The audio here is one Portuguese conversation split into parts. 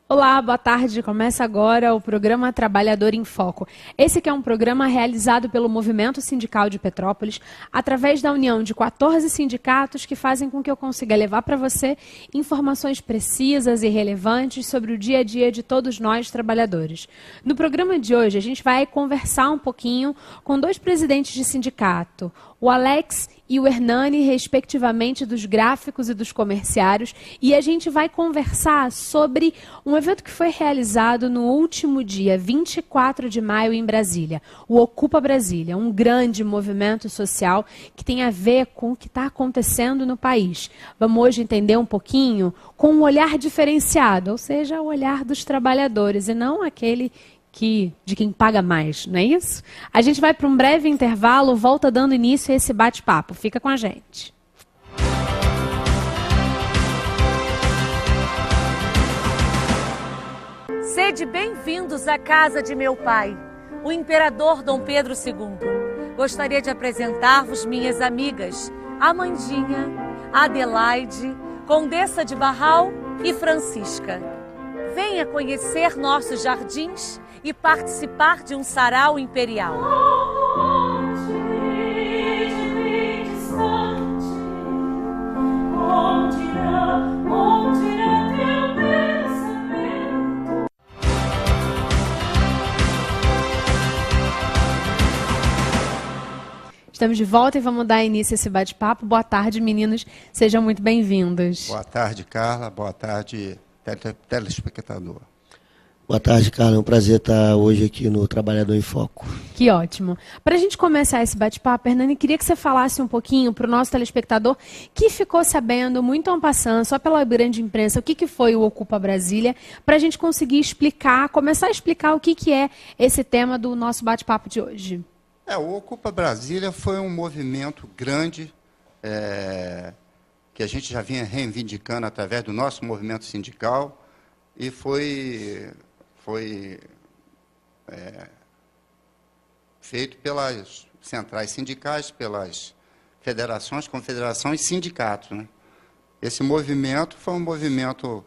Olá, boa tarde. Começa agora o programa Trabalhador em Foco. Esse que é um programa realizado pelo Movimento Sindical de Petrópolis, através da união de 14 sindicatos que fazem com que eu consiga levar para você informações precisas e relevantes sobre o dia a dia de todos nós, trabalhadores. No programa de hoje, a gente vai conversar um pouquinho com dois presidentes de sindicato, o Alex e o Hernani, respectivamente, dos gráficos e dos comerciários, e a gente vai conversar sobre um evento que foi realizado no último dia, 24 de maio, em Brasília, o Ocupa Brasília, um grande movimento social que tem a ver com o que está acontecendo no país. Vamos hoje entender um pouquinho com um olhar diferenciado, ou seja, o olhar dos trabalhadores, e não aquele de quem paga mais, não é isso? A gente vai para um breve intervalo, volta dando início a esse bate-papo. Fica com a gente. Sede bem-vindos à casa de meu pai, o imperador Dom Pedro II. Gostaria de apresentar-vos minhas amigas, Amandinha, Adelaide, Condessa de Barral e Francisca. Venha conhecer nossos jardins e participar de um sarau imperial. Estamos de volta e vamos dar início a esse bate-papo. Boa tarde, meninos. Sejam muito bem-vindos. Boa tarde, Carla. Boa tarde, telespectador. Boa tarde, Carla. É um prazer estar hoje aqui no Trabalhador em Foco. Que ótimo. Para a gente começar esse bate-papo, Hernani, queria que você falasse um pouquinho para o nosso telespectador que ficou sabendo, muito en passant, só pela grande imprensa, o que foi o Ocupa Brasília, para a gente conseguir explicar, começar a explicar o que é esse tema do nosso bate-papo de hoje. O Ocupa Brasília foi um movimento grande que a gente já vinha reivindicando através do nosso movimento sindical e foi feito pelas centrais sindicais, pelas federações, confederações e sindicatos, né? Esse movimento foi um movimento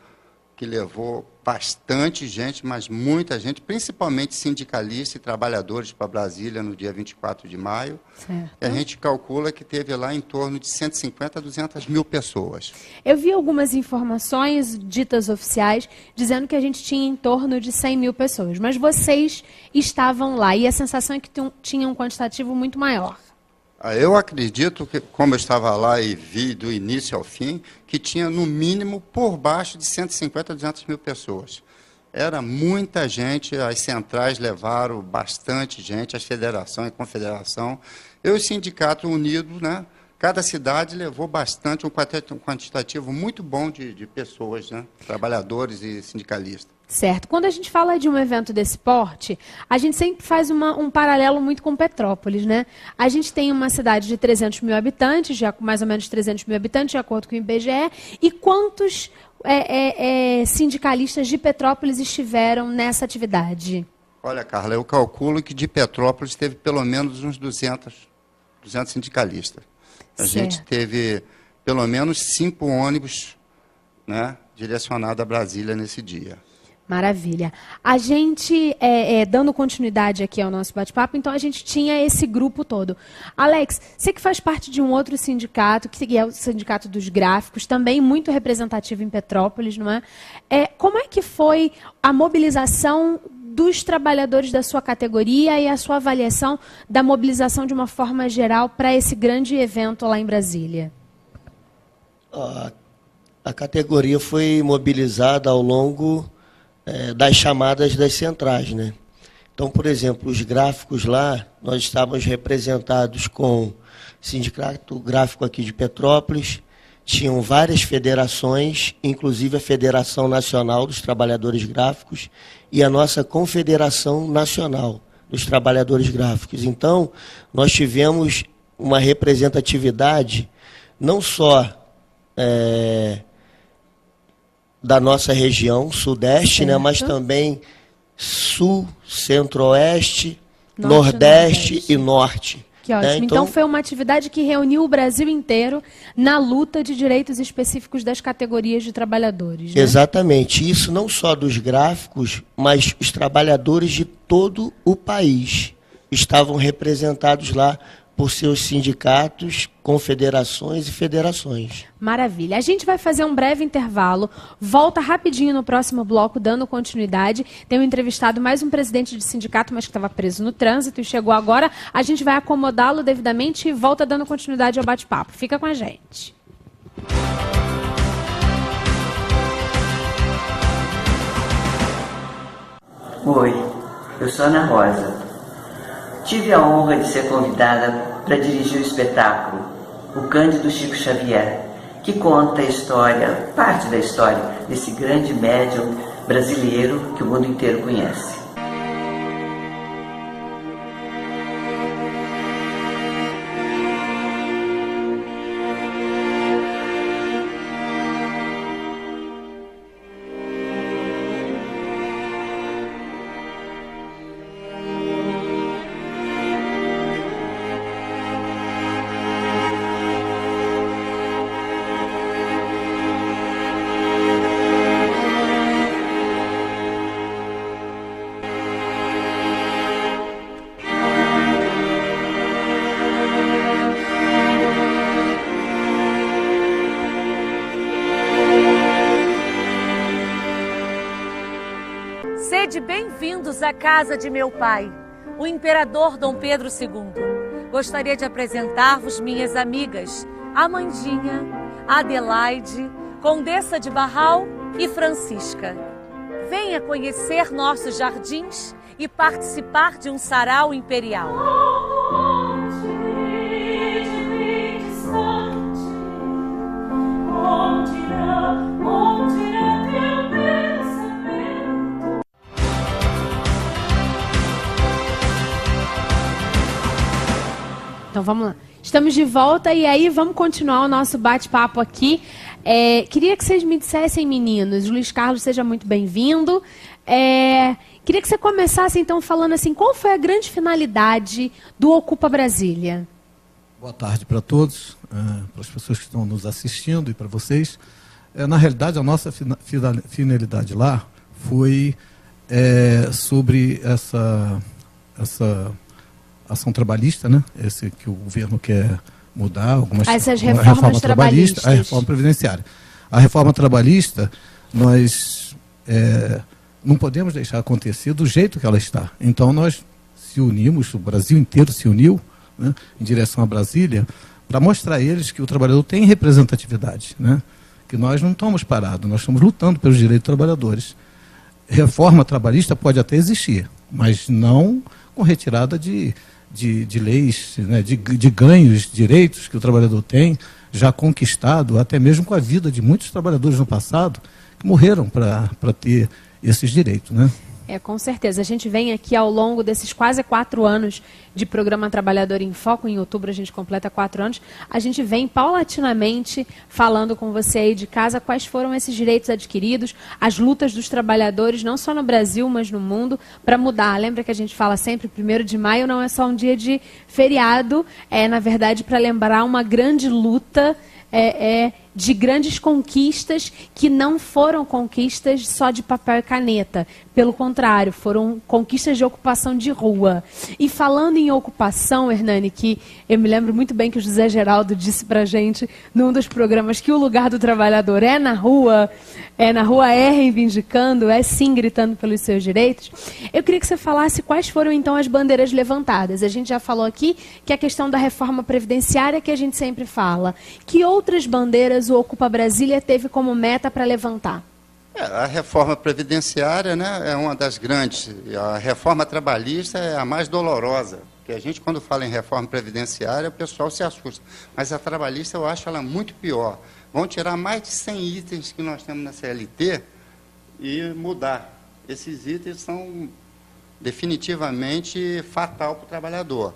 que levou bastante gente, mas muita gente, principalmente sindicalistas e trabalhadores para Brasília no dia 24 de maio. Certo. E a gente calcula que teve lá em torno de 150 a 200 mil pessoas. Eu vi algumas informações ditas oficiais dizendo que a gente tinha em torno de 100 mil pessoas, mas vocês estavam lá e a sensação é que tinha um quantitativo muito maior. Eu acredito que, como eu estava lá e vi do início ao fim, que tinha no mínimo por baixo de 150 a 200 mil pessoas. Era muita gente, as centrais levaram bastante gente, as federações e confederação. Eu e o sindicato unido, né? Cada cidade levou bastante, um quantitativo muito bom de pessoas, né? Trabalhadores e sindicalistas. Certo. Quando a gente fala de um evento desse porte, a gente sempre faz um paralelo muito com Petrópolis, né? A gente tem uma cidade de 300 mil habitantes, já com mais ou menos 300 mil habitantes, de acordo com o IBGE, e quantos sindicalistas de Petrópolis estiveram nessa atividade? Olha, Carla, eu calculo que de Petrópolis teve pelo menos uns 200 sindicalistas. A gente teve pelo menos 5 ônibus, né, direcionados a Brasília nesse dia. Maravilha. A gente, dando continuidade aqui ao nosso bate-papo, então a gente tinha esse grupo todo. Alex, você que faz parte de um outro sindicato, que é o Sindicato dos Gráficos, também muito representativo em Petrópolis, não é? Como é que foi a mobilização dos trabalhadores da sua categoria e a sua avaliação da mobilização de uma forma geral para esse grande evento lá em Brasília? A categoria foi mobilizada ao longo das chamadas das centrais, né? Então, por exemplo, os gráficos lá, nós estávamos representados com o Sindicato Gráfico aqui de Petrópolis, tinham várias federações, inclusive a Federação Nacional dos Trabalhadores Gráficos e a nossa Confederação Nacional dos Trabalhadores Gráficos. Então, nós tivemos uma representatividade não só da nossa região, sudeste, né, mas também sul, centro-oeste, nordeste e norte. Que ótimo. Então foi uma atividade que reuniu o Brasil inteiro na luta de direitos específicos das categorias de trabalhadores, né? Exatamente. Isso não só dos gráficos, mas os trabalhadores de todo o país estavam representados lá por seus sindicatos, confederações e federações. Maravilha. A gente vai fazer um breve intervalo, volta rapidinho no próximo bloco, dando continuidade. Tem um entrevistado, mais um presidente de sindicato, mas que estava preso no trânsito e chegou agora. A gente vai acomodá-lo devidamente e volta dando continuidade ao bate-papo. Fica com a gente. Oi, eu sou Ana Rosa. Tive a honra de ser convidada para dirigir o espetáculo O Cândido Chico Xavier, que conta a história, parte da história, desse grande médium brasileiro que o mundo inteiro conhece. Sede bem-vindos à casa de meu pai, o imperador Dom Pedro II. Gostaria de apresentar-vos minhas amigas, Amandinha, Adelaide, Condessa de Barral e Francisca. Venha conhecer nossos jardins e participar de um sarau imperial. Então vamos lá. Estamos de volta e aí vamos continuar o nosso bate-papo aqui. Queria que vocês me dissessem, meninos, Luiz Carlos, seja muito bem-vindo. Queria que você começasse então falando assim, qual foi a grande finalidade do Ocupa Brasília? Boa tarde para todos, para as pessoas que estão nos assistindo e para vocês. Na realidade, a nossa finalidade lá foi sobre essa ação trabalhista, né? Esse que o governo quer mudar, algumas essas reformas trabalhistas. A reforma previdenciária. A reforma trabalhista, nós não podemos deixar acontecer do jeito que ela está. Então nós se unimos, o Brasil inteiro se uniu, né, em direção a Brasília, para mostrar a eles que o trabalhador tem representatividade, né? Que nós não estamos parados, nós estamos lutando pelos direitos dos trabalhadores. Reforma trabalhista pode até existir, mas não com retirada de leis, né, de ganhos, direitos que o trabalhador tem, já conquistado, até mesmo com a vida de muitos trabalhadores no passado, que morreram para ter esses direitos, né? Com certeza. A gente vem aqui ao longo desses quase 4 anos de programa Trabalhador em Foco. Em outubro a gente completa 4 anos. A gente vem paulatinamente falando com você aí de casa quais foram esses direitos adquiridos, as lutas dos trabalhadores, não só no Brasil, mas no mundo, para mudar. Lembra que a gente fala sempre, 1º de maio não é só um dia de feriado, na verdade, para lembrar uma grande luta de grandes conquistas que não foram conquistas só de papel e caneta. Pelo contrário, foram conquistas de ocupação de rua. E falando em ocupação, Hernani, que eu me lembro muito bem que o José Geraldo disse pra gente num dos programas que o lugar do trabalhador é na rua reivindicando, sim gritando pelos seus direitos. Eu queria que você falasse quais foram então as bandeiras levantadas. A gente já falou aqui que a questão da reforma previdenciária que a gente sempre fala. Que outras bandeiras o Ocupa Brasília teve como meta para levantar? A reforma previdenciária, né, é uma das grandes. A reforma trabalhista é a mais dolorosa. Porque a gente, quando fala em reforma previdenciária, o pessoal se assusta. Mas a trabalhista, eu acho ela muito pior. Vão tirar mais de 100 itens que nós temos na CLT e mudar. Esses itens são definitivamente fatal para o trabalhador.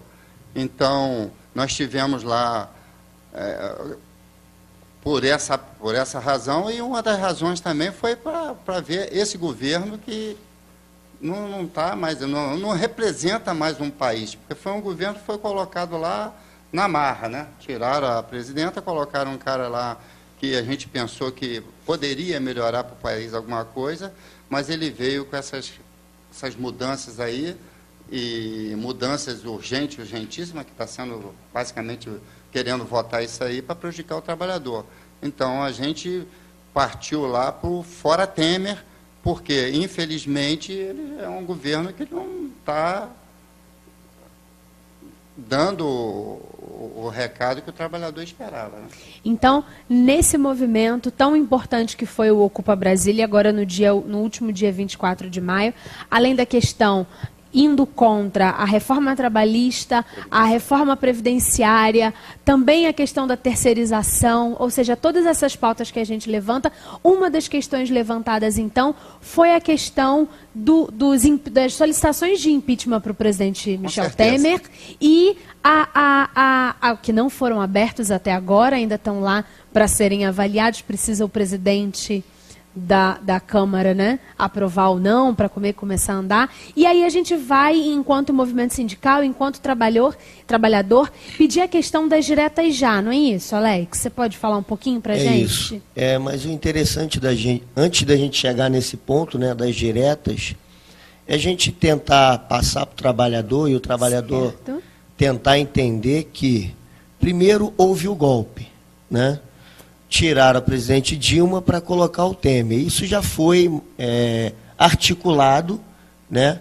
Então, nós tivemos lá... Por essa razão, e uma das razões também foi para ver esse governo que não tá mais, não representa mais um país, porque foi um governo que foi colocado lá na marra, né? Tiraram a presidenta, colocaram um cara lá que a gente pensou que poderia melhorar para o país alguma coisa, mas ele veio com essas mudanças aí, e mudanças urgentíssimas, que está sendo basicamente querendo votar isso aí para prejudicar o trabalhador. Então, a gente partiu lá para o fora Temer, porque, infelizmente, ele é um governo que não está dando o recado que o trabalhador esperava. Né? Então, nesse movimento tão importante que foi o Ocupa Brasília, agora no último dia 24 de maio, além da questão indo contra a reforma trabalhista, a reforma previdenciária, também a questão da terceirização, ou seja, todas essas pautas que a gente levanta, uma das questões levantadas, então, foi a questão das solicitações de impeachment para o presidente Michel Temer e que não foram abertos até agora, ainda estão lá para serem avaliados, precisa o presidente da Câmara, né, aprovar ou não, para começar a andar. E aí a gente vai, enquanto movimento sindical, enquanto trabalhador, pedir a questão das diretas já, não é isso, Alex? Você pode falar um pouquinho para a gente? Isso. Mas o interessante da gente, antes da gente chegar nesse ponto, né, das diretas, é a gente tentar passar para o trabalhador e o trabalhador tentar entender que, primeiro, houve o golpe, né? Tiraram a presidente Dilma para colocar o Temer. Isso já foi articulado, né,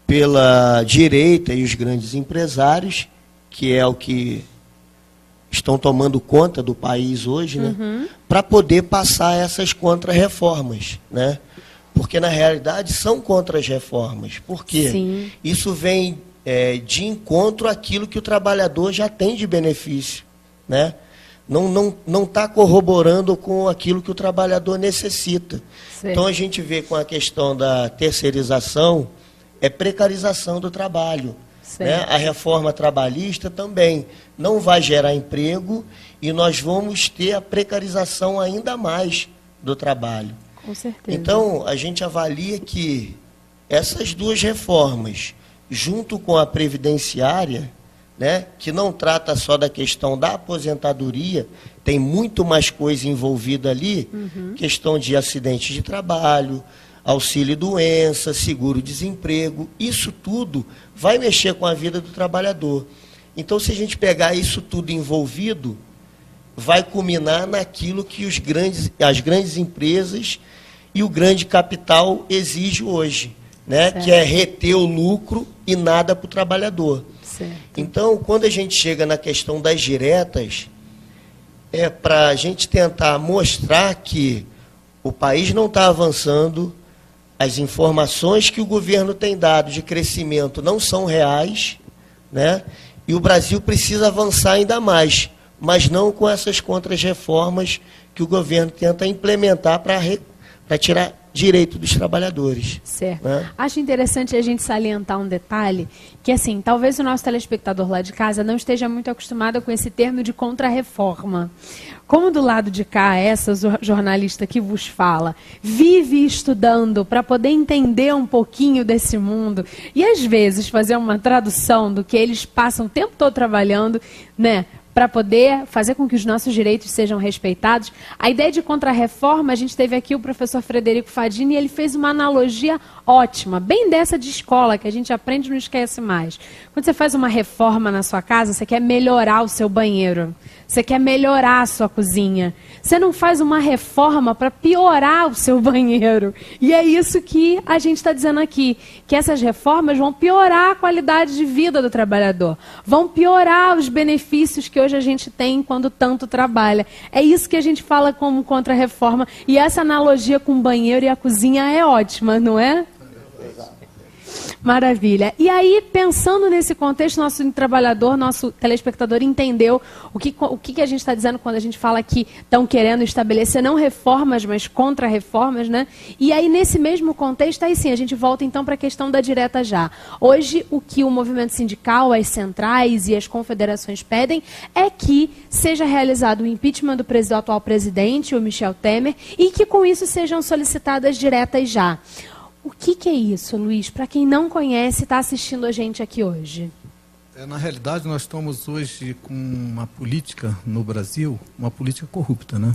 pela direita e os grandes empresários, que é o que estão tomando conta do país hoje, né, para poder passar essas contra-reformas, né? Porque, na realidade, são contra-reformas. Por quê? Sim. Isso vem de encontro àquilo que o trabalhador já tem de benefício, né? Não está corroborando com aquilo que o trabalhador necessita. Sim. Então, a gente vê com a questão da terceirização, precarização do trabalho. Né? A reforma trabalhista também não vai gerar emprego e nós vamos ter a precarização ainda mais do trabalho. Com certeza. Então, a gente avalia que essas duas reformas, junto com a previdenciária, né, que não trata só da questão da aposentadoria, tem muito mais coisa envolvida ali, questão de acidente de trabalho, auxílio-doença, seguro-desemprego, isso tudo vai mexer com a vida do trabalhador. Então, se a gente pegar isso tudo envolvido, vai culminar naquilo que as grandes empresas e o grande capital exigem hoje, né, que é reter o lucro e nada para o trabalhador. Então, quando a gente chega na questão das diretas, é para a gente tentar mostrar que o país não está avançando, as informações que o governo tem dado de crescimento não são reais, né? E o Brasil precisa avançar ainda mais, mas não com essas contras-reformas que o governo tenta implementar para tirar direito dos trabalhadores. Certo. Né? Acho interessante a gente salientar um detalhe, que assim, talvez o nosso telespectador lá de casa não esteja muito acostumado com esse termo de contra-reforma. Como do lado de cá, essa jornalista que vos fala, vive estudando para poder entender um pouquinho desse mundo e às vezes fazer uma tradução do que eles passam o tempo todo trabalhando, né? Para poder fazer com que os nossos direitos sejam respeitados. A ideia de contra-reforma, a gente teve aqui o professor Frederico Fadini e ele fez uma analogia ótima, bem dessa de escola, que a gente aprende e não esquece mais. Quando você faz uma reforma na sua casa, você quer melhorar o seu banheiro, você quer melhorar a sua cozinha. Você não faz uma reforma para piorar o seu banheiro. E é isso que a gente está dizendo aqui, que essas reformas vão piorar a qualidade de vida do trabalhador, vão piorar os benefícios que hoje a gente tem quando tanto trabalha. É isso que a gente fala como contra-reforma. E essa analogia com o banheiro e a cozinha é ótima, não é? Maravilha. E aí, pensando nesse contexto, nosso trabalhador, nosso telespectador entendeu o que a gente está dizendo quando a gente fala que estão querendo estabelecer não reformas, mas contra-reformas, né? E aí, nesse mesmo contexto, aí sim, a gente volta então para a questão da direta já. Hoje, o que o movimento sindical, as centrais e as confederações pedem é que seja realizado o impeachment do atual presidente, o Michel Temer, e que com isso sejam solicitadas diretas já. O que é isso, Luiz? Para quem não conhece, está assistindo a gente aqui hoje. Na realidade, nós estamos hoje com uma política no Brasil, uma política corrupta, né?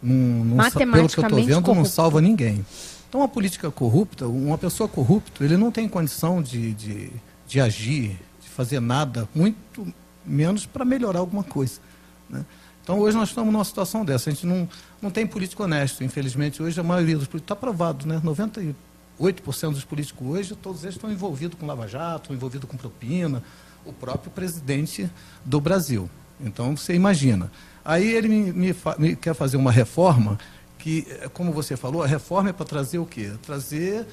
Pelo que eu estou vendo, corrupta. Não salva ninguém. Então, uma política corrupta, uma pessoa corrupta, ele não tem condição de agir, de fazer nada, muito menos para melhorar alguma coisa, né? Então, hoje nós estamos numa situação dessa. A gente não tem político honesto. Infelizmente, hoje a maioria dos políticos está provado, né? 98% dos políticos hoje, todos eles estão envolvidos com Lava Jato, envolvidos com propina, o próprio presidente do Brasil. Então, você imagina. Aí ele me quer fazer uma reforma que, como você falou, a reforma é para trazer o quê? Trazer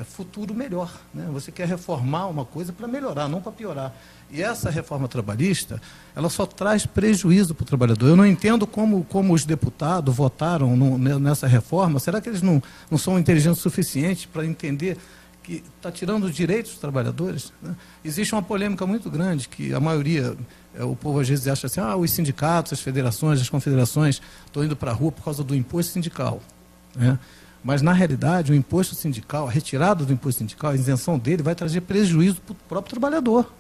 futuro melhor, né? Você quer reformar uma coisa para melhorar, não para piorar. E essa reforma trabalhista, ela só traz prejuízo para o trabalhador. Eu não entendo como os deputados votaram nessa reforma. Será que eles não são inteligentes o suficiente para entender que está tirando os direitos dos trabalhadores, né? Existe uma polêmica muito grande, que a maioria, o povo às vezes acha assim, os sindicatos, as federações, as confederações estão indo para a rua por causa do imposto sindical, né? Mas, na realidade, o imposto sindical, a retirada do imposto sindical, a isenção dele, vai trazer prejuízo para o próprio trabalhador.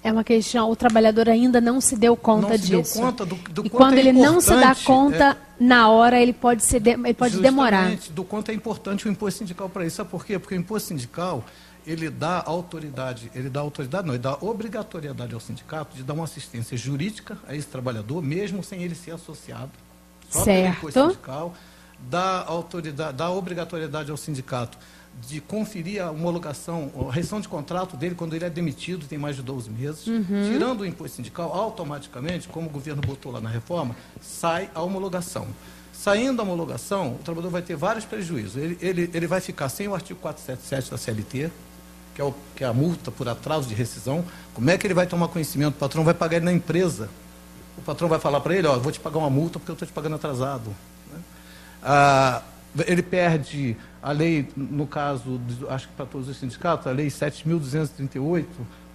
É uma questão, o trabalhador ainda não se deu conta disso. Não se deu conta do e quando ele não se dá conta, na hora, ele pode demorar. Do quanto é importante o imposto sindical para isso. Sabe por quê? Porque o imposto sindical, ele dá obrigatoriedade ao sindicato de dar uma assistência jurídica a esse trabalhador, mesmo sem ele ser associado. Só pelo imposto sindical. Dá obrigatoriedade ao sindicato de conferir a homologação, a rescisão de contrato dele quando ele é demitido, tem mais de 12 meses. Tirando o imposto sindical, automaticamente, como o governo botou lá na reforma, sai a homologação. Saindo a homologação, o trabalhador vai ter vários prejuízos. Ele vai ficar sem o artigo 477 da CLT, que é a multa por atraso de rescisão. Como é que ele vai tomar conhecimento? O patrão vai pagar ele na empresa. O patrão vai falar para ele, vou te pagar uma multa porque eu estou te pagando atrasado, né? Ele perde a lei, no caso, acho que para todos os sindicatos, a lei 7.238,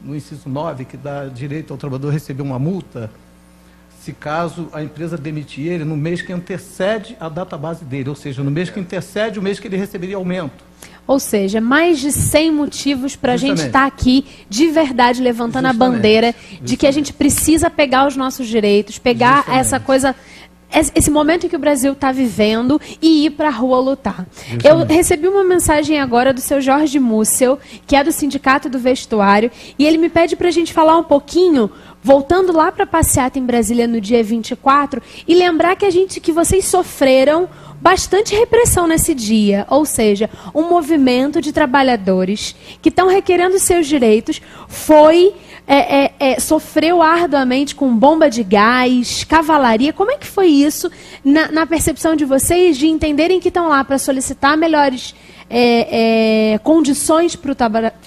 no inciso 9, que dá direito ao trabalhador receber uma multa, se caso a empresa demitir ele no mês que antecede a data base dele, ou seja, no mês que antecede o mês que ele receberia aumento. Ou seja, mais de 100 motivos para a gente estar aqui, de verdade, levantando a bandeira de que a gente precisa pegar os nossos direitos, pegar essa coisa... esse momento em que o Brasil está vivendo e ir para a rua lutar. Eu recebi uma mensagem agora do seu Jorge Mussel, que é do Sindicato do Vestuário, e ele me pede para a gente falar um pouquinho, voltando lá para a passeata em Brasília no dia 24, e lembrar que vocês sofreram bastante repressão nesse dia, ou seja, um movimento de trabalhadores que estão requerendo seus direitos sofreu arduamente com bomba de gás, cavalaria. Como é que foi isso na percepção de vocês, de entenderem que estão lá para solicitar melhores condições para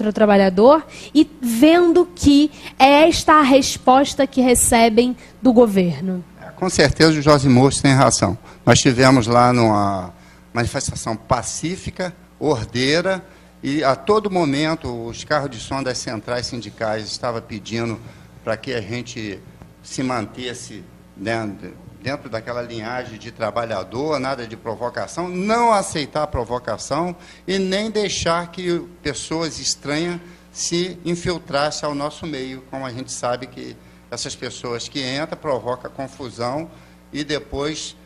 o trabalhador e vendo que é esta a resposta que recebem do governo? Com certeza o Jorge Moço tem razão. Nós tivemos lá numa manifestação pacífica, ordeira, e a todo momento os carros de som das centrais sindicais estavam pedindo para que a gente se mantesse dentro daquela linhagem de trabalhador, nada de provocação, não aceitar a provocação e nem deixar que pessoas estranhas se infiltrassem ao nosso meio, como a gente sabe que essas pessoas que entram, provocam confusão e depois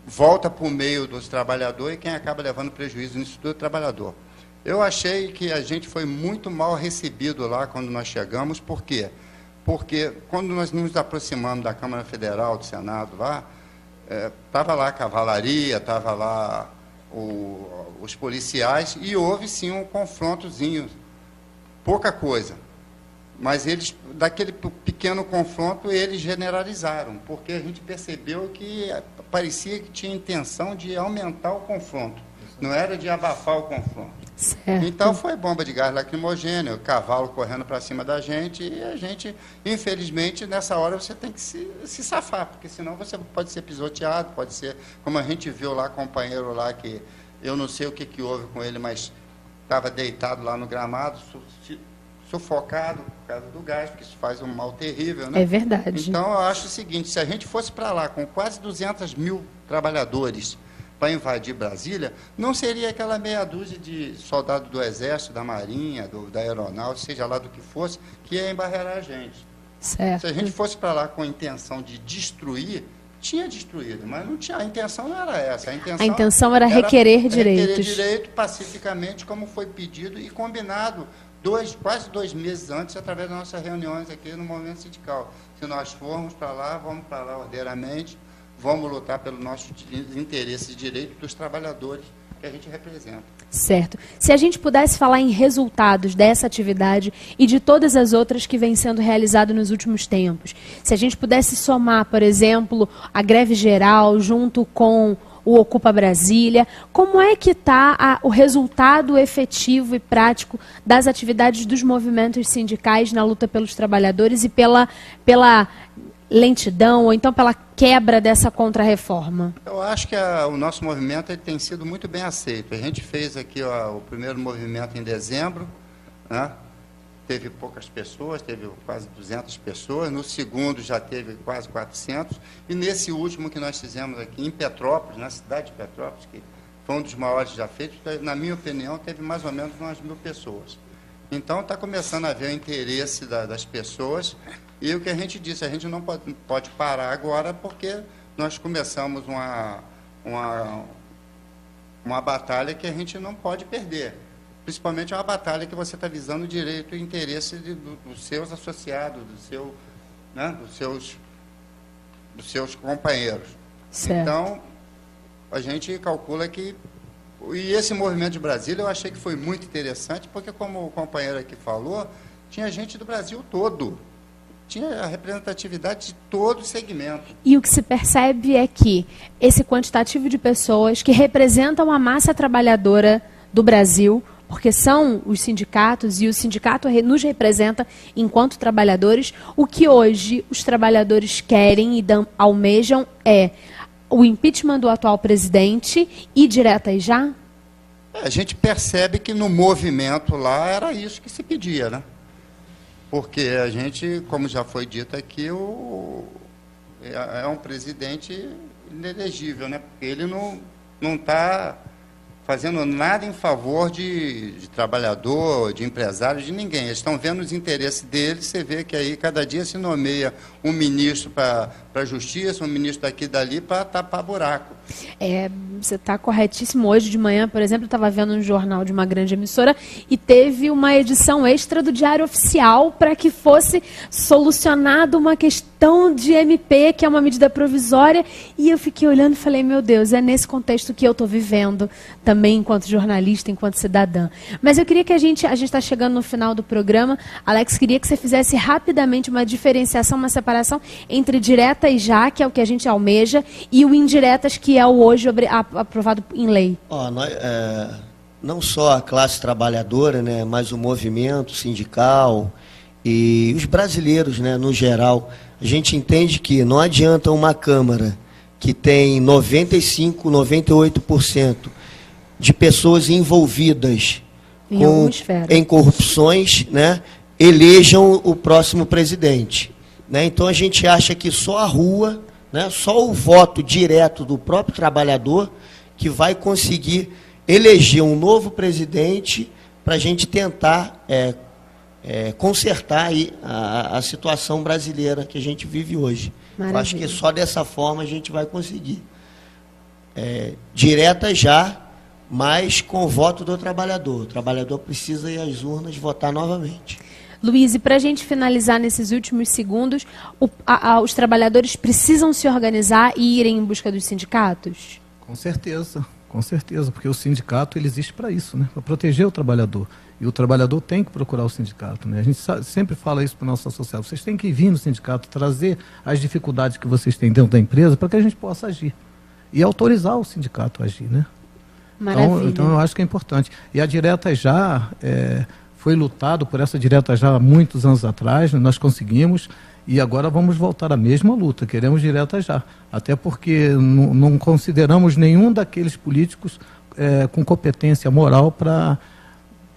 volta para o meio dos trabalhadores e quem acaba levando prejuízo nisso tudo é o trabalhador. Eu achei que a gente foi muito mal recebido lá quando nós chegamos. Por quê? Porque quando nós nos aproximamos da Câmara Federal, do Senado, lá, estava lá a cavalaria, estava lá os policiais e houve sim um confrontozinho, pouca coisa. Mas eles, daquele pequeno confronto, eles generalizaram, porque a gente percebeu que parecia que tinha intenção de aumentar o confronto, não era de abafar o confronto. Certo. Então foi bomba de gás lacrimogêneo, cavalo correndo para cima da gente, e a gente, infelizmente, nessa hora você tem que se safar, porque senão você pode ser pisoteado, pode ser, como a gente viu lá, companheiro lá, que eu não sei o que houve com ele, mas estava deitado lá no gramado, sufocado por causa do gás, porque isso faz um mal terrível, né? É verdade. Então, eu acho o seguinte, se a gente fosse para lá com quase 200 mil trabalhadores, para invadir Brasília, não seria aquela meia dúzia de soldados do Exército, da Marinha, da Aeronáutica, seja lá do que fosse, que ia embarrear a gente. Certo. Se a gente fosse para lá com a intenção de destruir, tinha destruído, mas não tinha, a intenção não era essa. A intenção era requerer direitos. Requerer direito pacificamente, como foi pedido e combinado quase 2 meses antes, através das nossas reuniões aqui no movimento sindical. Se nós formos para lá, vamos para lá ordeiramente, vamos lutar pelos nossos interesses e direitos dos trabalhadores que a gente representa. Certo. Se a gente pudesse falar em resultados dessa atividade e de todas as outras que vêm sendo realizadas nos últimos tempos, se a gente pudesse somar, por exemplo, a greve geral junto com o Ocupa Brasília, como é que está o resultado efetivo e prático das atividades dos movimentos sindicais na luta pelos trabalhadores e pela lentidão ou então pela quebra dessa contrarreforma? Eu acho que o nosso movimento ele tem sido muito bem aceito. A gente fez aqui o primeiro movimento em dezembro, né? Teve poucas pessoas, teve quase 200 pessoas. No segundo já teve quase 400. E nesse último que nós fizemos aqui em Petrópolis, na cidade de Petrópolis, que foi um dos maiores já feitos, na minha opinião, teve mais ou menos umas 1000 pessoas. Então está começando a haver o interesse das pessoas. E o que a gente disse, a gente não pode parar agora porque nós começamos uma batalha que a gente não pode perder. Principalmente uma batalha que você está visando o direito e interesse dos seus associados, dos seus companheiros. Certo. Então, a gente calcula que... E esse movimento de Brasília eu achei que foi muito interessante, porque, como o companheiro aqui falou, tinha gente do Brasil todo. Tinha a representatividade de todo o segmento. E o que se percebe é que esse quantitativo de pessoas que representam a massa trabalhadora do Brasil, porque são os sindicatos, e o sindicato nos representa enquanto trabalhadores, o que hoje os trabalhadores querem e almejam é o impeachment do atual presidente e direta e já? A gente percebe que no movimento lá era isso que se pedia, né? Porque a gente, como já foi dito aqui, é um presidente inelegível, né? Porque ele não está fazendo nada em favor de trabalhador, de empresário, de ninguém. Eles estão vendo os interesses deles. Você vê que aí cada dia se nomeia um ministro para a Justiça, um ministro daqui e dali para tapar buraco. Você está corretíssimo. Hoje de manhã, por exemplo, eu estava vendo um jornal de uma grande emissora e teve uma edição extra do Diário Oficial para que fosse solucionada uma questão de MP, que é uma medida provisória, e eu fiquei olhando e falei, meu Deus, é nesse contexto que eu estou vivendo também enquanto jornalista, enquanto cidadã. Mas eu queria que a gente está chegando no final do programa, Alex, queria que você fizesse rapidamente uma diferenciação, uma separação entre direta e já, que é o que a gente almeja, e o indiretas, que é o hoje aprovado em lei. Não só a classe trabalhadora, né, mas o movimento sindical e os brasileiros, né, no geral, a gente entende que não adianta uma Câmara que tem 95%, 98% de pessoas envolvidas em corrupções, né, elejam o próximo presidente. Né? Então a gente acha que só a rua, né, só o voto direto do próprio trabalhador que vai conseguir eleger um novo presidente para a gente tentar consertar aí a situação brasileira que a gente vive hoje. Maravilha. Eu acho que só dessa forma a gente vai conseguir. Direta já, mas com o voto do trabalhador. O trabalhador precisa ir às urnas votar novamente. Luiz, e para a gente finalizar nesses últimos segundos, os trabalhadores precisam se organizar e irem em busca dos sindicatos? Com certeza, porque o sindicato ele existe para isso, né? Para proteger o trabalhador. E o trabalhador tem que procurar o sindicato, né? A gente sempre fala isso para o nosso associado. Vocês têm que vir no sindicato, trazer as dificuldades que vocês têm dentro da empresa para que a gente possa agir. E autorizar o sindicato a agir, né? Maravilha. Então eu acho que é importante. E a direta já foi lutado por essa direta já há muitos anos atrás, né? Nós conseguimos, e agora vamos voltar à mesma luta, queremos direta já. Até porque não consideramos nenhum daqueles políticos com competência moral para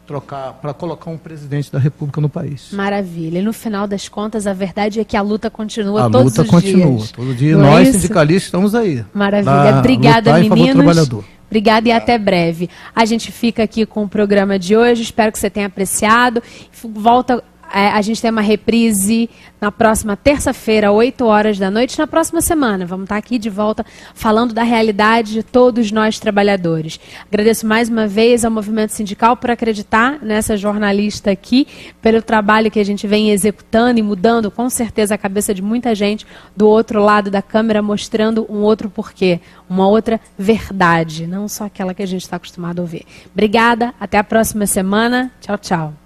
para colocar um presidente da República no país. Maravilha. E no final das contas, a verdade é que a luta continua A todos os luta continua, dias. todo dia. Não é Nós, isso? sindicalistas, estamos aí. Maravilha. Obrigada, lutar em favor do meninos. trabalhador. Obrigada e até breve. A gente fica aqui com o programa de hoje. Espero que você tenha apreciado. Volta... a gente tem uma reprise na próxima terça-feira, 8 horas da noite, na próxima semana. Vamos estar aqui de volta falando da realidade de todos nós trabalhadores. Agradeço mais uma vez ao Movimento Sindical por acreditar nessa jornalista aqui, pelo trabalho que a gente vem executando e mudando, com certeza, a cabeça de muita gente do outro lado da câmera, mostrando um outro porquê, uma outra verdade, não só aquela que a gente está acostumado a ouvir. Obrigada, até a próxima semana. Tchau, tchau.